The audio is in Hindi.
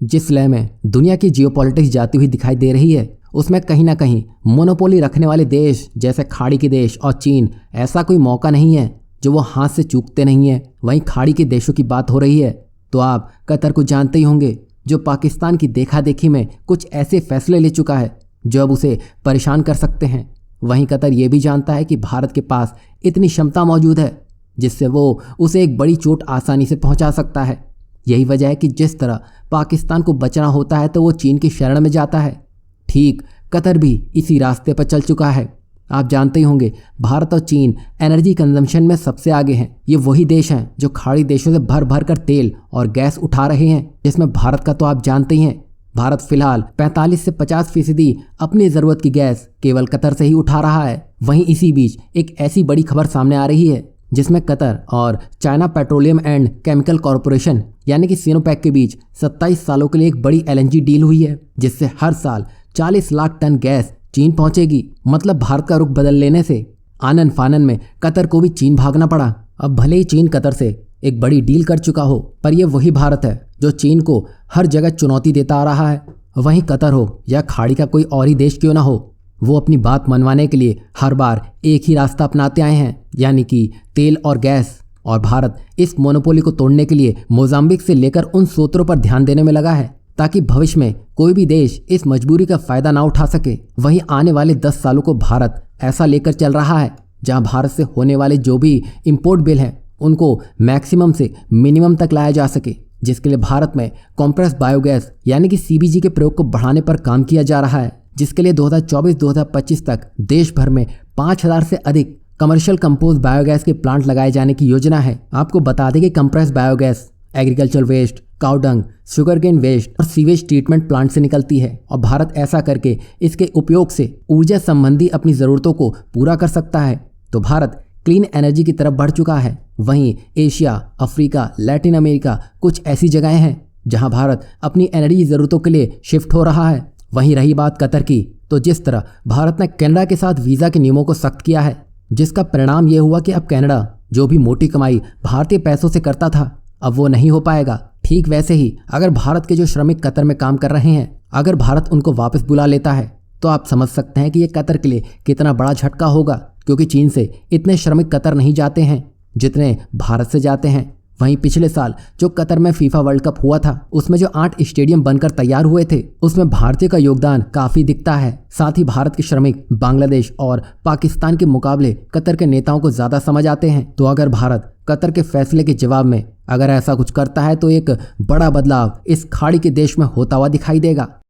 जिस लय में दुनिया की जियोपॉलिटिक्स जाती हुई दिखाई दे रही है, उसमें कहीं ना कहीं मोनोपोली रखने वाले देश जैसे खाड़ी के देश और चीन ऐसा कोई मौका नहीं है जो वो हाथ से चूकते नहीं है। वहीं खाड़ी के देशों की बात हो रही है तो आप कतर को जानते ही होंगे, जो पाकिस्तान की देखा देखी में कुछ ऐसे फैसले ले चुका है जो अब उसे परेशान कर सकते हैं। वहीं कतर ये भी जानता है कि भारत के पास इतनी क्षमता मौजूद है जिससे वो उसे एक बड़ी चोट आसानी से पहुंचा सकता है। यही वजह है कि जिस तरह पाकिस्तान को बचना होता है तो वो चीन की शरण में जाता है, ठीक कतर भी इसी रास्ते पर चल चुका है। आप जानते ही होंगे, भारत और चीन एनर्जी कंजम्पशन में सबसे आगे हैं। ये वही देश हैं जो खाड़ी देशों से भर भर कर तेल और गैस उठा रहे हैं, जिसमें भारत का तो आप जानते ही हैं। भारत फिलहाल 45 से 50% अपनी ज़रूरत की गैस केवल कतर से ही उठा रहा है। वहीं इसी बीच एक ऐसी बड़ी खबर सामने आ रही है जिसमें कतर और China petroleum and chemical corporation यानी कि सिनोपेक के बीच 27 सालों के लिए एक बड़ी LNG डील हुई है, जिससे हर साल 40 लाख टन गैस चीन पहुंचेगी। मतलब भारत का रुख बदल लेने से आनन फानन में कतर को भी चीन भागना पड़ा। अब भले ही चीन कतर से एक बड़ी डील कर चुका हो, पर यह वही भारत है जो चीन को हर जगह चुनौती देता आ रहा है। वहीं कतर हो या खाड़ी का कोई और ही देश क्यों ना हो, वो अपनी बात मनवाने के लिए हर बार एक ही रास्ता अपनाते आए हैं, यानी कि तेल और गैस। और भारत इस मोनोपोली को तोड़ने के लिए मोजाम्बिक से लेकर उन सूत्रों पर ध्यान देने में लगा है ताकि भविष्य में कोई भी देश इस मजबूरी का फायदा ना उठा सके। वहीं आने वाले 10 सालों को भारत ऐसा लेकर चल रहा है जहां भारत से होने वाले जो भी इंपोर्ट बिल हैं उनको मैक्सिमम से मिनिमम तक लाया जा सके, जिसके लिए भारत में कॉम्प्रेस बायोगैस यानी कि CBG के प्रयोग को बढ़ाने पर काम किया जा रहा है, जिसके लिए 2024-2025 तक देश भर में 5000 से अधिक कमर्शियल कंपोस्ट बायोगैस के प्लांट लगाए जाने की योजना है। आपको बता दें कि compress biogas agriculture waste, cow dung, sugarcane waste और सीवेज ट्रीटमेंट प्लांट से निकलती है और भारत ऐसा करके इसके उपयोग से ऊर्जा संबंधी अपनी ज़रूरतों को पूरा कर सकता है। तो भारत क्लीन एनर्जी की तरफ बढ़ चुका है। वहीं एशिया, अफ्रीका, लैटिन अमेरिका कुछ ऐसी जगहें हैं जहां भारत अपनी एनर्जी ज़रूरतों के लिए शिफ्ट हो रहा है। वहीं रही बात कतर की, तो जिस तरह भारत ने कनाडा के साथ वीज़ा के नियमों को सख्त किया है, जिसका परिणाम यह हुआ कि अब कनाडा जो भी मोटी कमाई भारतीय पैसों से करता था अब वो नहीं हो पाएगा। ठीक वैसे ही अगर भारत के जो श्रमिक कतर में काम कर रहे हैं, अगर भारत उनको वापस बुला लेता है तो आप समझ सकते हैं कि ये कतर के लिए कितना बड़ा झटका होगा, क्योंकि चीन से इतने श्रमिक कतर नहीं जाते हैं जितने भारत से जाते हैं। वहीं पिछले साल जो कतर में फीफा वर्ल्ड कप हुआ था, उसमें जो 8 स्टेडियम बनकर तैयार हुए थे, उसमें भारतीय का योगदान काफी दिखता है। साथ ही भारत के श्रमिक बांग्लादेश और पाकिस्तान के मुकाबले कतर के नेताओं को ज्यादा समझ आते हैं। तो अगर भारत कतर के फैसले के जवाब में अगर ऐसा कुछ करता है तो एक बड़ा बदलाव इस खाड़ी के देश में होता हुआ दिखाई देगा।